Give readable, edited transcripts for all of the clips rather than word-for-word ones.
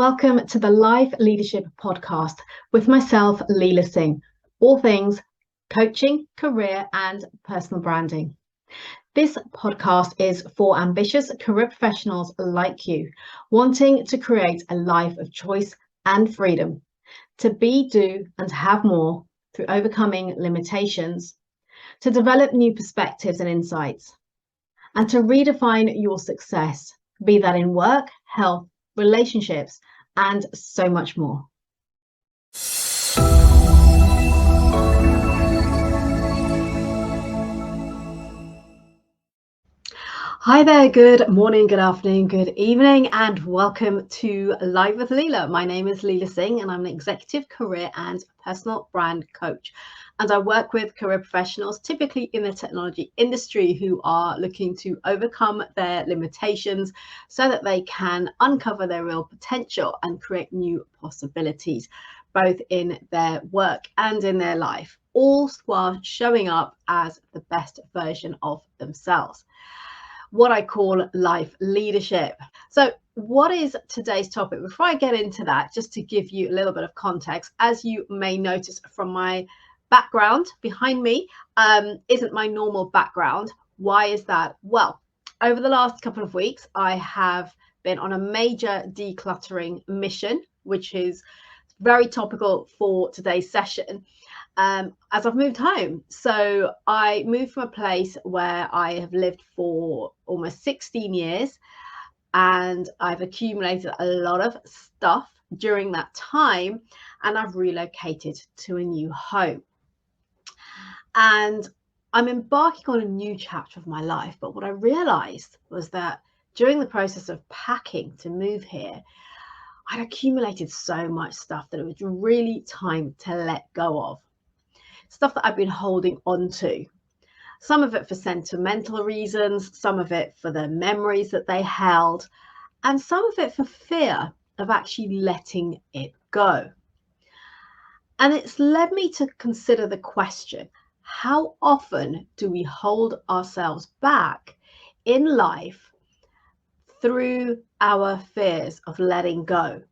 Welcome to the Life Leadership Podcast with myself, Leila Singh, all things coaching, career, and personal branding. This podcast is for ambitious career professionals like you, wanting to create a life of choice and freedom, to be, do, and have more through overcoming limitations, to develop new perspectives and insights, and to redefine your success, be that in work, health, relationships, and so much more. Hi there, good morning, good afternoon, good evening, and welcome to Live with Leila. My name is Leila Singh, and I'm an executive career and personal brand coach. And I work with career professionals, typically in the technology industry, who are looking to overcome their limitations so that they can uncover their real potential and create new possibilities, both in their work and in their life, all while showing up as the best version of themselves. What I call life leadership. So what is today's topic? Before I get into that, just to give you a little bit of context, as you may notice from my background behind me, isn't my normal background. Why is that? Well, over the last couple of weeks, I have been on a major decluttering mission, which is very topical for today's session. As I've moved home. So I moved from a place where I have lived for almost 16 years, and I've accumulated a lot of stuff during that time, and I've relocated to a new home. And I'm embarking on a new chapter of my life. But what I realized was that during the process of packing to move here, I'd accumulated so much stuff that it was really time to let go of. Stuff that I've been holding on to. Some of it for sentimental reasons, some of it for the memories that they held, and some of it for fear of actually letting it go. And it's led me to consider the question, how often do we hold ourselves back in life through our fears of letting go?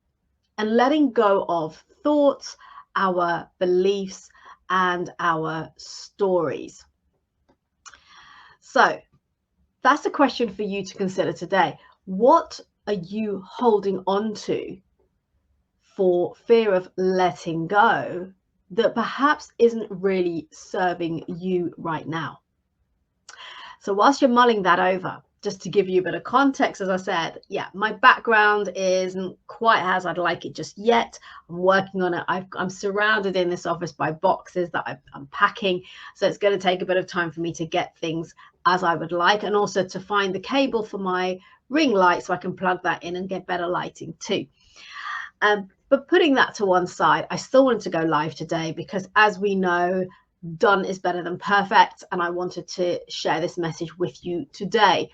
And letting go of thoughts, our beliefs, and our stories. So that's a question for you to consider today. What are you holding on to for fear of letting go that perhaps isn't really serving you right now? So whilst you're mulling that over, just to give you a bit of context, as I said, my background isn't quite as I'd like it just yet. I'm working on it. I'm surrounded in this office by boxes that I'm packing. So it's going to take a bit of time for me to get things as I would like, and also to find the cable for my ring light so I can plug that in and get better lighting too. But putting that to one side, I still wanted to go live today because, as we know, done is better than perfect. And I wanted to share this message with you today.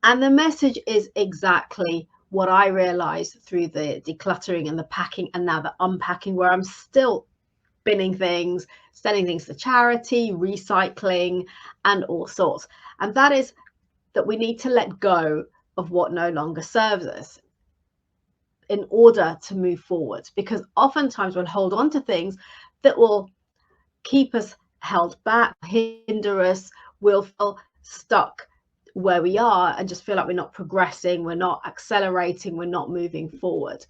And the message is exactly what I realized through the decluttering and the packing and now the unpacking, where I'm still binning things, sending things to charity, recycling, and all sorts. And that is that we need to let go of what no longer serves us in order to move forward, because oftentimes we'll hold on to things that will keep us held back, hinder us, we'll feel stuck where we are and just feel like we're not progressing, we're not accelerating, we're not moving forward.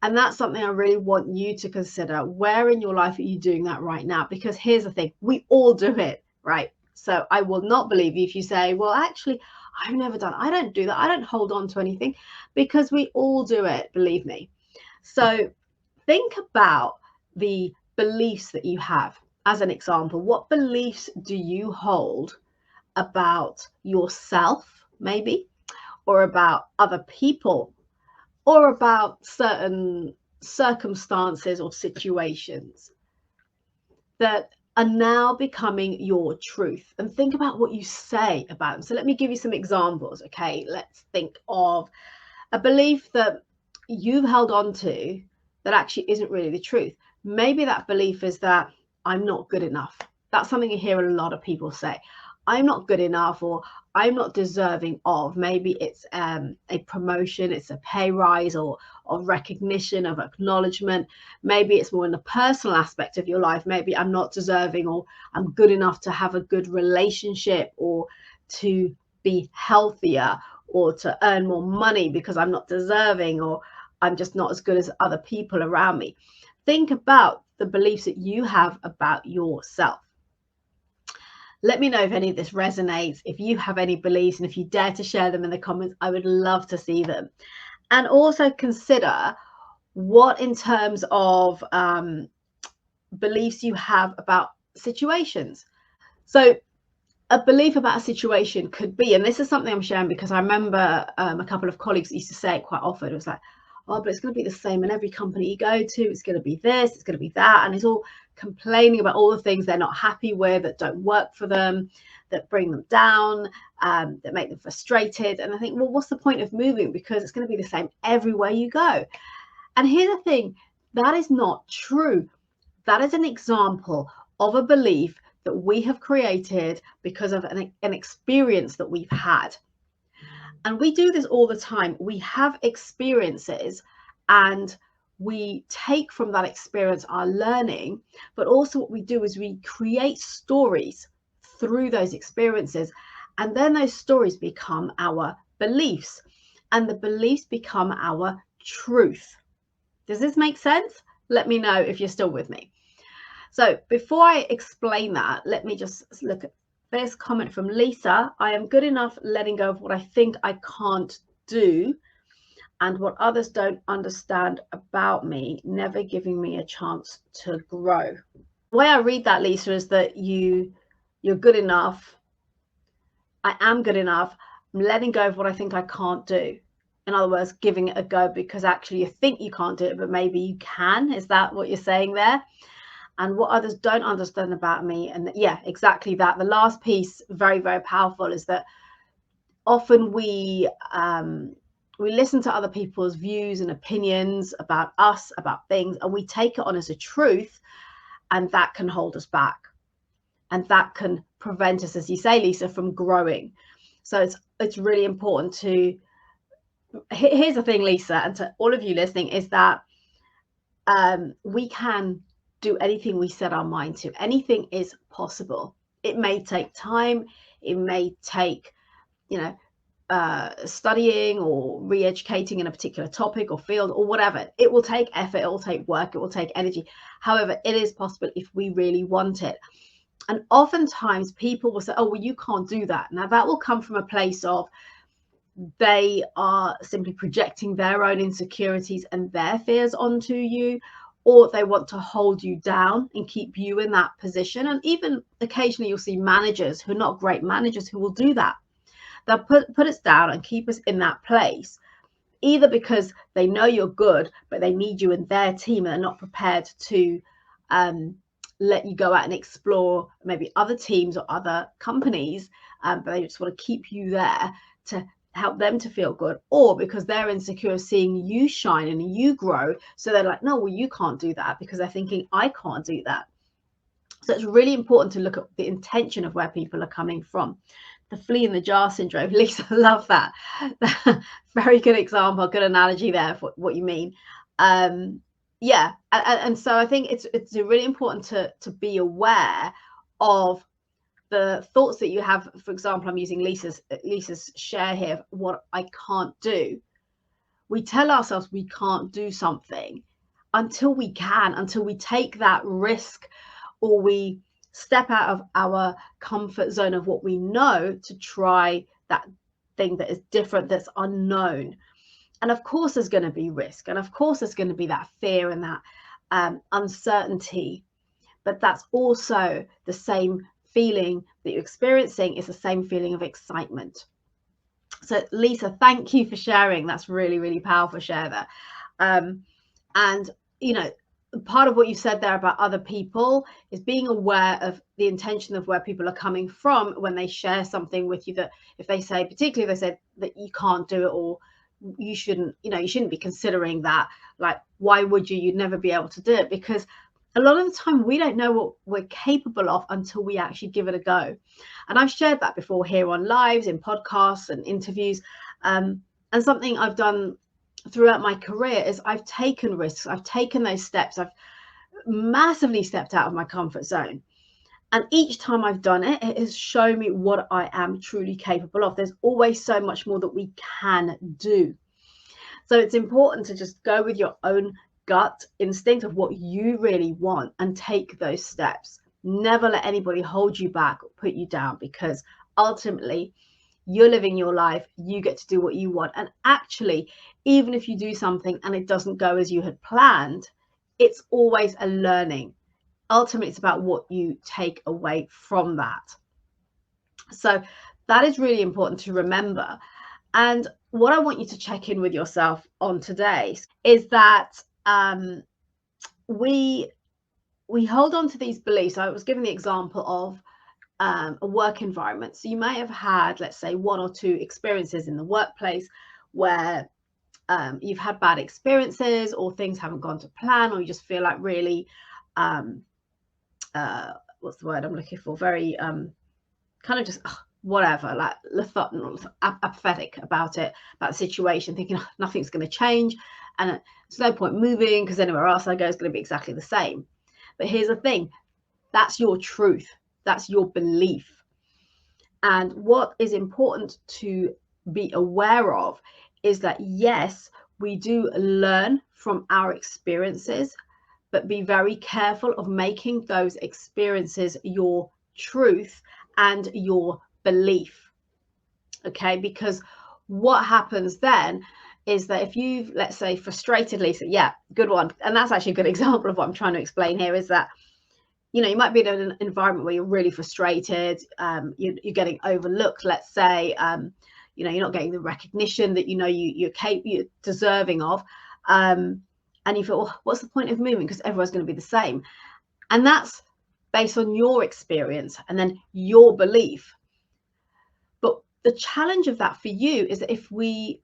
And that's something I really want you to consider. Where in your life are you doing that right now? Because here's the thing, we all do it, right? So I will not believe you if you say, well, actually, I've never done, I don't do that. I don't hold on to anything, because we all do it, believe me. So think about the beliefs that you have. As an example, what beliefs do you hold about yourself, maybe, or about other people, or about certain circumstances or situations that are now becoming your truth? And think about what you say about them. So let me give you some examples. Okay, let's think of a belief that you've held on to that actually isn't really the truth. Maybe that belief is that I'm not good enough. That's something you hear a lot of people say. I'm not good enough, or I'm not deserving of. Maybe it's a promotion, it's a pay rise, or recognition, of acknowledgement. Maybe it's more in the personal aspect of your life. Maybe I'm not deserving, or I'm good enough to have a good relationship, or to be healthier, or to earn more money because I'm not deserving, or I'm just not as good as other people around me. Think about the beliefs that you have about yourself. Let me know if any of this resonates, if you have any beliefs, and if you dare to share them in the comments, I would love to see them. And also consider what, in terms of beliefs you have about situations. So a belief about a situation could be, and this is something I'm sharing because I remember a couple of colleagues used to say it quite often. It was like, oh, but it's going to be the same in every company you go to. It's going to be this, it's going to be that. And it's all complaining about all the things they're not happy with, that don't work for them, that bring them down, that make them frustrated. And I think, well, what's the point of moving? Because it's going to be the same everywhere you go. And here's the thing, that is not true. That is an example of a belief that we have created because of an experience that we've had. And we do this all the time. We have experiences, and we take from that experience our learning, but also what we do is we create stories through those experiences, and then those stories become our beliefs, and the beliefs become our truth. Does this make sense? Let me know if you're still with me. So before I explain that, let me just look at this comment from Lisa. I am good enough letting go of what I think I can't do and what others don't understand about me, never giving me a chance to grow. The way I read that, Lisa, is that you're good enough. I am good enough. I'm letting go of what I think I can't do. In other words, giving it a go because actually you think you can't do it, but maybe you can. Is that what you're saying there? And what others don't understand about me. And yeah, exactly that. The last piece, very, very powerful, is that often we listen to other people's views and opinions about us, about things, and we take it on as a truth, and that can hold us back. And that can prevent us, as you say, Lisa, from growing. So it's really important to, here's the thing, Lisa, and to all of you listening, is that we can do anything we set our mind to. Anything is possible. It may take time. It may take, studying or re-educating in a particular topic or field or whatever. It will take effort. It will take work. It will take energy. However, it is possible if we really want it. And oftentimes people will say, oh, well, you can't do that. Now that will come from a place of they are simply projecting their own insecurities and their fears onto you, or they want to hold you down and keep you in that position. And even occasionally you'll see managers who are not great managers who will do that. They'll put us down and keep us in that place, either because they know you're good, but they need you in their team and they're not prepared to let you go out and explore maybe other teams or other companies, but they just want to keep you there to help them to feel good, or because they're insecure seeing you shine and you grow. So they're like, no, well, you can't do that, because they're thinking, I can't do that. So it's really important to look at the intention of where people are coming from. The flea in the jar syndrome. Lisa, love that. Very good example, good analogy there for what you mean. Yeah, and so I think it's really important to be aware of the thoughts that you have. For example, I'm using Lisa's share here, what I can't do. We tell ourselves we can't do something until we can, until we take that risk, or we step out of our comfort zone of what we know to try that thing that is different, that's unknown. And of course there's going to be risk, and of course there's going to be that fear and that uncertainty, but that's also the same feeling that you're experiencing. Is the same feeling of excitement. So Lisa, thank you for sharing. That's really, really powerful share there. And part of what you said there about other people is being aware of the intention of where people are coming from when they share something with you, that if they say, particularly if they said that you can't do it, or you shouldn't be considering that, like, why would you? You'd never be able to do it. Because a lot of the time we don't know what we're capable of until we actually give it a go. And I've shared that before here on lives, in podcasts and interviews. And something I've done throughout my career is I've taken risks. I've taken those steps. I've massively stepped out of my comfort zone. And each time I've done it, it has shown me what I am truly capable of. There's always so much more that we can do. So it's important to just go with your own gut instinct of what you really want and take those steps. Never let anybody hold you back or put you down, because ultimately you're living your life. You get to do what you want. And actually, even if you do something and it doesn't go as you had planned, it's always a learning. Ultimately, it's about what you take away from that. So that is really important to remember. And what I want you to check in with yourself on today is that we hold on to these beliefs. I was giving the example of a work environment. So you may have had, let's say, 1 or 2 experiences in the workplace where you've had bad experiences, or things haven't gone to plan, or you just feel like really what's the word I'm looking for? Very kind of just whatever, like apathetic about it, about the situation, thinking nothing's going to change and there's no point moving because anywhere else I go is going to be exactly the same. But here's the thing, that's your truth, that's your belief. And what is important to be aware of is that, yes, we do learn from our experiences, but be very careful of making those experiences your truth and your belief. Okay, because what happens then is that if you've, let's say, frustratedly, so yeah, good one, and that's actually a good example of what I'm trying to explain here, is that, you know, you might be in an environment where you're really frustrated, you're getting overlooked, let's say, you know, you're not getting the recognition that you know you're deserving of, and you feel, well, what's the point of moving, because everyone's going to be the same. And that's based on your experience and then your belief. But the challenge of that for you is that if we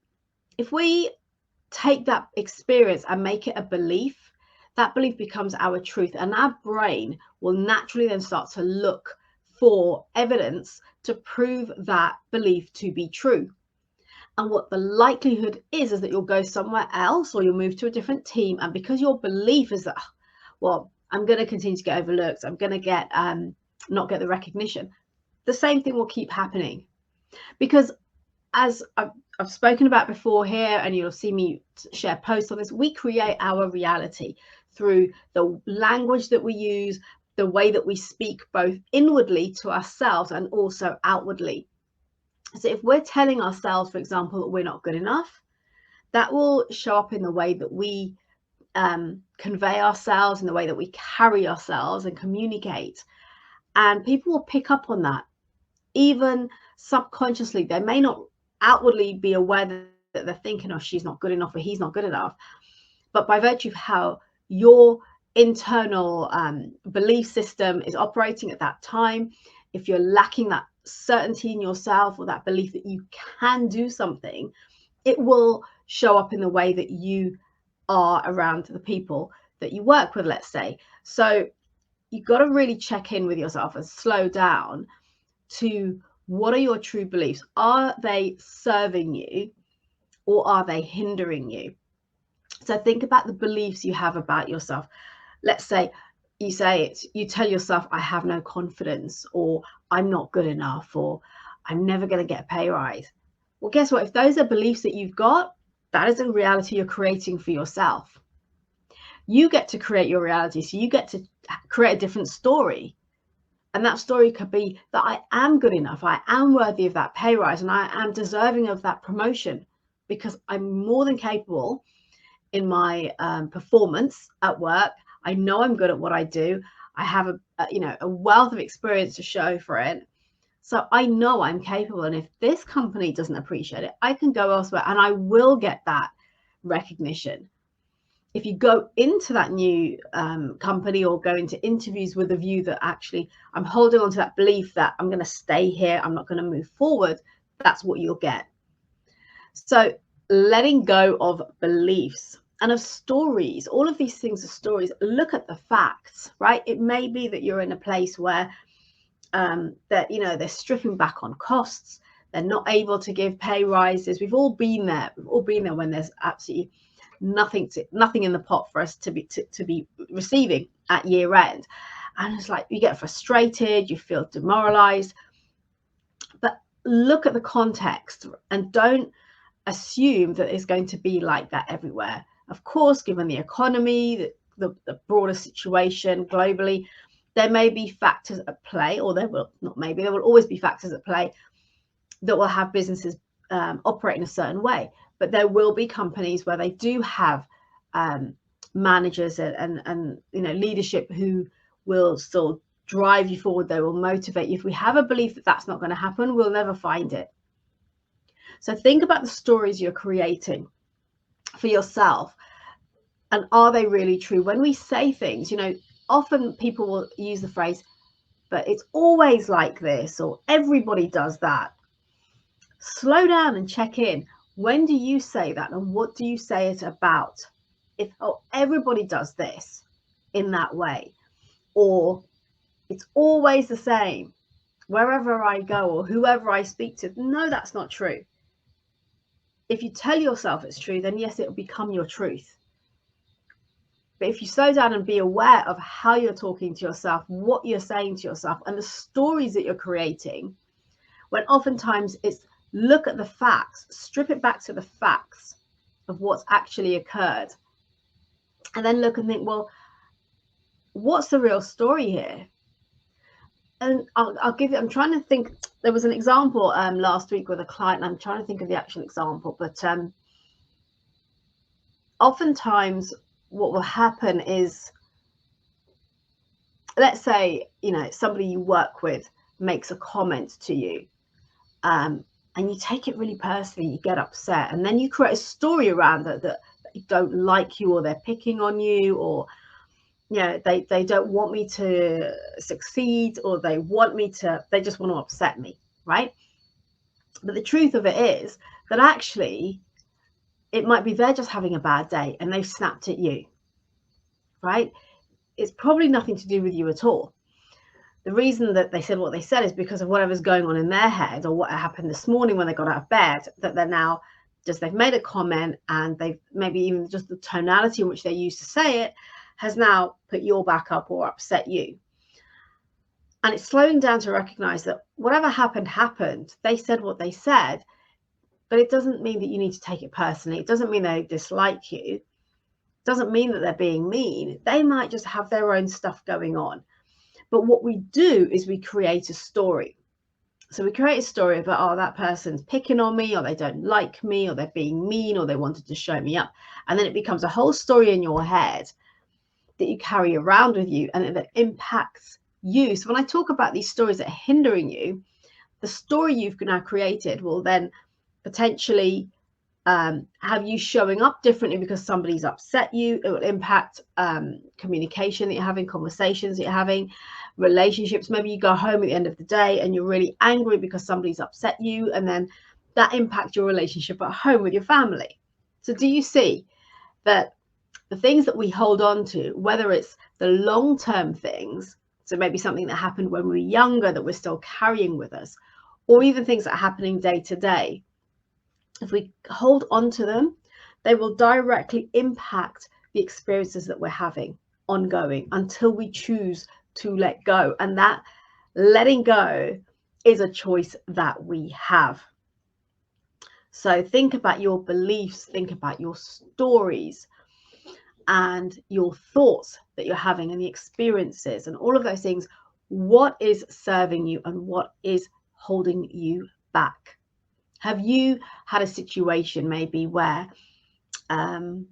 take that experience and make it a belief, that belief becomes our truth, and our brain will naturally then start to look for evidence to prove that belief to be true. And what the likelihood is that you'll go somewhere else, or you'll move to a different team, and because your belief is that, well, I'm going to continue to get overlooked, I'm going to get not get the recognition, the same thing will keep happening. Because as I've spoken about before here, and you'll see me share posts on this, we create our reality through the language that we use, the way that we speak, both inwardly to ourselves and also outwardly. So if we're telling ourselves, for example, that we're not good enough, that will show up in the way that we convey ourselves, in the way that we carry ourselves and communicate. And people will pick up on that, even subconsciously. They may not outwardly be aware that they're thinking, oh, she's not good enough, or he's not good enough. But by virtue of how your internal belief system is operating at that time, if you're lacking that certainty in yourself, or that belief that you can do something, it will show up in the way that you are around the people that you work with, let's say. So you've got to really check in with yourself and slow down to, what are your true beliefs? Are they serving you, or are they hindering you? So think about the beliefs you have about yourself. Let's say you tell yourself, I have no confidence, or I'm not good enough, or I'm never going to get a pay rise. Well, guess what? If those are beliefs that you've got, that is a reality you're creating for yourself. You get to create your reality. So you get to create a different story. And that story could be that I am good enough, I am worthy of that pay rise, and I am deserving of that promotion, because I'm more than capable in my performance at work. I know I'm good at what I do. I have a wealth of experience to show for it. So I know I'm capable. And if this company doesn't appreciate it, I can go elsewhere and I will get that recognition. If you go into that new company, or go into interviews with a view that actually I'm holding on to that belief that I'm going to stay here, I'm not going to move forward, that's what you'll get. So letting go of beliefs. and of stories. All of these things are stories. Look at the facts, right? It may be that you're in a place where that, you know, they're stripping back on costs. They're not able to give pay rises. We've all been there. We've all been there when there's absolutely nothing in the pot for us to be receiving at year end. And it's like you get frustrated, you feel demoralized. But look at the context and don't assume that it's going to be like that everywhere. Of course, given the economy, the broader situation globally, there may be factors at play, or there will not, maybe there will always be factors at play that will have businesses operate in a certain way. But there will be companies where they do have managers and you know, leadership who will still drive you forward. They will motivate you. If we have a belief that that's not going to happen, we'll never find it. So think about the stories you're creating for yourself, and are they really true? When we say things, you know, often people will use the phrase, but it's always like this, or everybody does that. Slow down and check in. When do you say that, and what do you say it about? If, oh, everybody does this in that way, or it's always the same wherever I go or whoever I speak to. No, that's not true. If you tell yourself it's true, then yes, it will become your truth. But if you slow down and be aware of how you're talking to yourself, what you're saying to yourself, and the stories that you're creating, when oftentimes it's look at the facts, strip it back to the facts of what's actually occurred, and then look and think, well, what's the real story here? And I'll give you, I'm trying to think, there was an example last week with a client, and I'm trying to think of the actual example, but oftentimes what will happen is, let's say, you know, somebody you work with makes a comment to you, and you take it really personally, you get upset, and then you create a story around that they don't like you, or they're picking on you, or you know, they don't want me to succeed, or they just want to upset me, right? But the truth of it is that actually it might be they're just having a bad day and they've snapped at you, right? It's probably nothing to do with you at all. The reason that they said what they said is because of whatever's going on in their head, or what happened this morning when they got out of bed, that they're now just, they've made a comment, and they've maybe even just the tonality in which they used to say it has now put your back up or upset you. And it's slowing down to recognize that whatever happened. They said what they said, but it doesn't mean that you need to take it personally. It doesn't mean they dislike you. It doesn't mean that they're being mean. They might just have their own stuff going on. But what we do is we create a story. So we create a story about, oh, that person's picking on me, or they don't like me, or they're being mean, or they wanted to show me up. And then it becomes a whole story in your head that you carry around with you, and that impacts you. So when I talk about these stories that are hindering you, the story you've now created will then potentially have you showing up differently because somebody's upset you. It will impact communication that you're having, conversations that you're having, relationships. Maybe you go home at the end of the day and you're really angry because somebody's upset you, and then that impacts your relationship at home with your family. So do you see that the things that we hold on to, whether it's the long-term things, so maybe something that happened when we were younger that we're still carrying with us, or even things that are happening day to day, if we hold on to them, they will directly impact the experiences that we're having ongoing until we choose to let go. And that letting go is a choice that we have. So think about your beliefs, think about your stories and your thoughts that you're having, and the experiences and all of those things. What is serving you and what is holding you back? Have you had a situation maybe where, you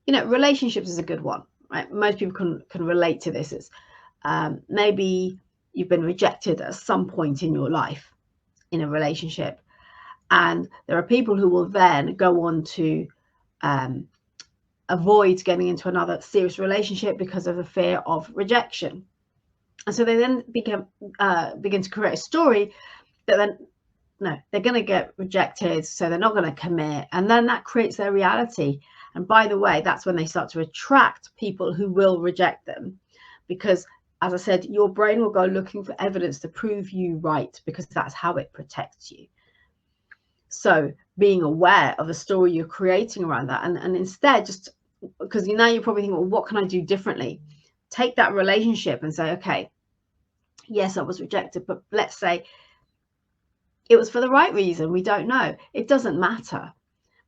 know, relationships is a good one, right? Most people can relate to this. It's maybe you've been rejected at some point in your life in a relationship, and there are people who will then go on to avoid getting into another serious relationship because of the fear of rejection. And so they then begin to create a story that then no, they're going to get rejected, so they're not going to commit. And then that creates their reality. And by the way, that's when they start to attract people who will reject them, because as I said, your brain will go looking for evidence to prove you right, because that's how it protects you. So being aware of the story you're creating around that, and instead, just because now you're probably thinking, well, what can I do differently? Take that relationship and say, okay, yes, I was rejected, but let's say it was for the right reason. We don't know. It doesn't matter.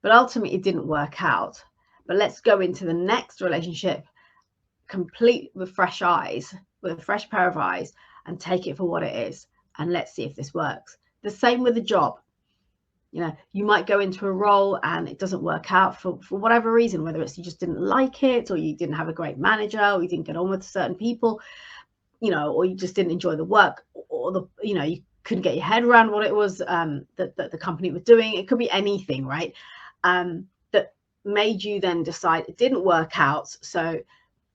But ultimately, it didn't work out. But let's go into the next relationship complete with fresh eyes, with a fresh pair of eyes, and take it for what it is. And let's see if this works. The same with the job. You know, you might go into a role and it doesn't work out for whatever reason, whether it's you just didn't like it, or you didn't have a great manager, or you didn't get on with certain people, you know, or you just didn't enjoy the work, or you couldn't get your head around what it was that the company was doing. It could be anything, right? That made you then decide it didn't work out. So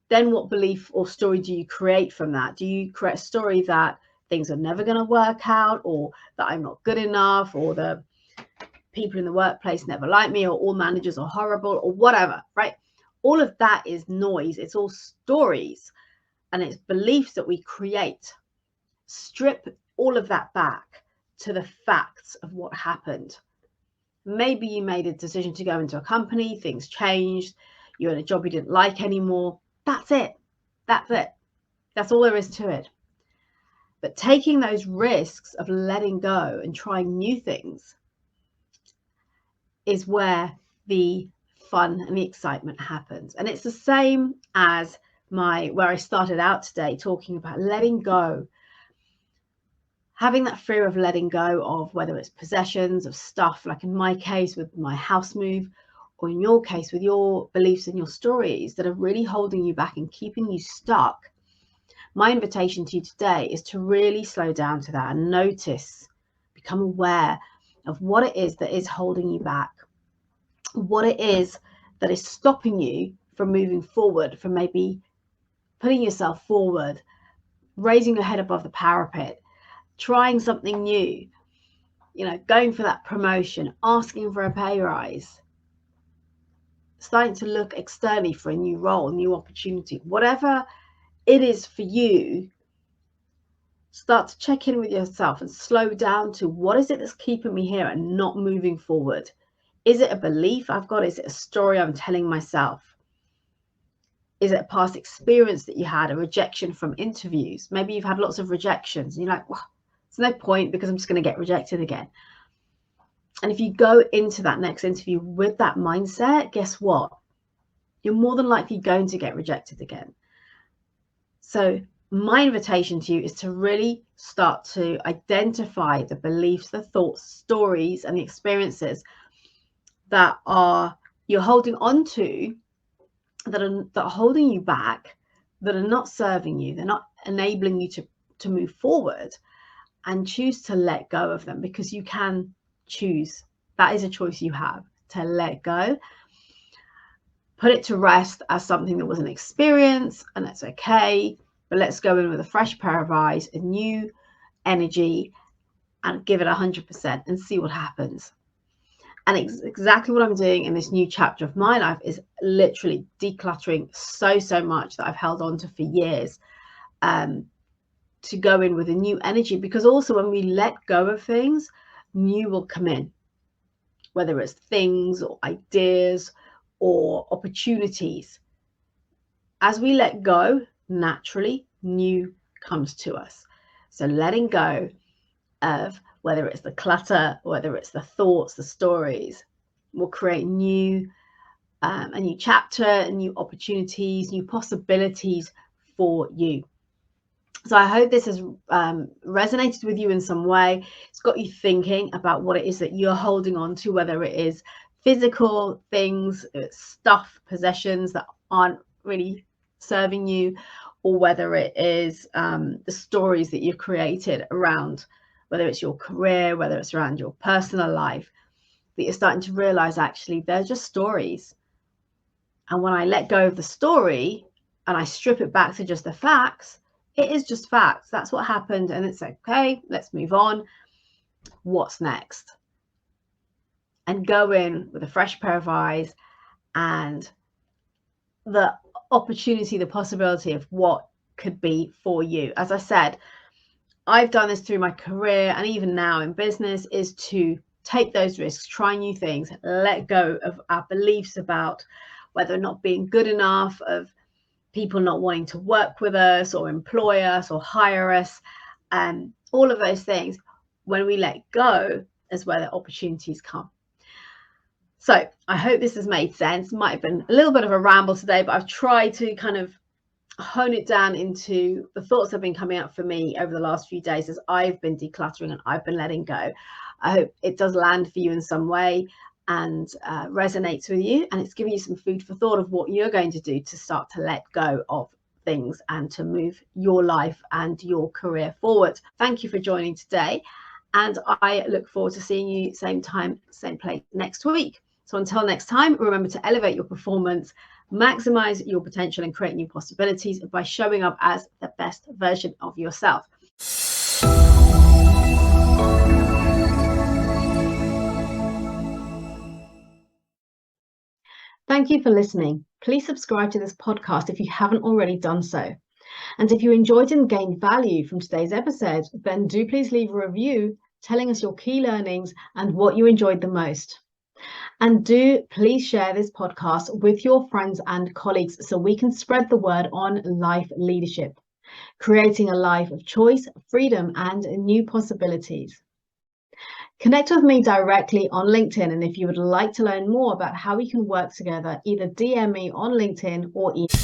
then what belief or story do you create from that? Do you create a story that things are never going to work out, or that I'm not good enough, or the people in the workplace never like me, or all managers are horrible, or whatever, right? All of that is noise. It's all stories, and it's beliefs that we create. Strip all of that back to the facts of what happened. Maybe you made a decision to go into a company, things changed, you're in a job you didn't like anymore. That's it. That's it. That's all there is to it. But taking those risks of letting go and trying new things is where the fun and the excitement happens. And it's the same as where I started out today, talking about letting go. Having that fear of letting go of, whether it's possessions, of stuff, like in my case with my house move, or in your case with your beliefs and your stories that are really holding you back and keeping you stuck. My invitation to you today is to really slow down to that and notice, become aware of what it is that is holding you back, what it is that is stopping you from moving forward, from maybe putting yourself forward, raising your head above the parapet, trying something new, you know, going for that promotion, asking for a pay rise, starting to look externally for a new role, new opportunity, whatever it is for you. Start to check in with yourself and slow down to, what is it that's keeping me here and not moving forward? Is it a belief I've got? Is it a story I'm telling myself? Is it a past experience that you had, a rejection from interviews? Maybe you've had lots of rejections and you're like, well, there's no point because I'm just going to get rejected again. And if you go into that next interview with that mindset, guess what? You're more than likely going to get rejected again. So my invitation to you is to really start to identify the beliefs, the thoughts, stories, and the experiences that you're holding on to, that are holding you back, that are not serving you, they're not enabling you to move forward, and choose to let go of them, because you can choose. That is a choice you have, to let go. Put it to rest as something that was an experience, and that's okay. But let's go in with a fresh pair of eyes, a new energy, and give it 100% and see what happens. And exactly what I'm doing in this new chapter of my life is literally decluttering so much that I've held on to for years, to go in with a new energy. Because also when we let go of things, new will come in, whether it's things or ideas or opportunities. As we let go, naturally, new comes to us. So letting go of, whether it's the clutter, whether it's the thoughts, the stories, will create a new chapter, new opportunities, new possibilities for you. So I hope this has resonated with you in some way. It's got you thinking about what it is that you're holding on to, whether it is physical things, stuff, possessions that aren't really serving you, or whether it is the stories that you've created around, whether it's your career, whether it's around your personal life, that you're starting to realize actually they're just stories. And when I let go of the story and I strip it back to just the facts, it is just facts. That's what happened, and it's okay. Let's move on. what's next, and go in with a fresh pair of eyes and the opportunity, the possibility of what could be for you. As I said, I've done this through my career and even now in business, is to take those risks, try new things, let go of our beliefs about whether or not being good enough, of people not wanting to work with us or employ us or hire us, and all of those things. When we let go is where the opportunities come. So I hope this has made sense. Might have been a little bit of a ramble today, but I've tried to kind of hone it down into the thoughts that have been coming up for me over the last few days as I've been decluttering and I've been letting go. I hope it does land for you in some way and resonates with you, and it's giving you some food for thought of what you're going to do to start to let go of things and to move your life and your career forward. Thank you for joining today, and I look forward to seeing you same time, same place next week. So until next time, remember to elevate your performance, maximize your potential, and create new possibilities by showing up as the best version of yourself. Thank you for listening. Please subscribe to this podcast if you haven't already done so. And if you enjoyed and gained value from today's episode, then do please leave a review telling us your key learnings and what you enjoyed the most. And do please share this podcast with your friends and colleagues so we can spread the word on life leadership, creating a life of choice, freedom, and new possibilities. Connect with me directly on LinkedIn, and if you would like to learn more about how we can work together, either DM me on LinkedIn or email.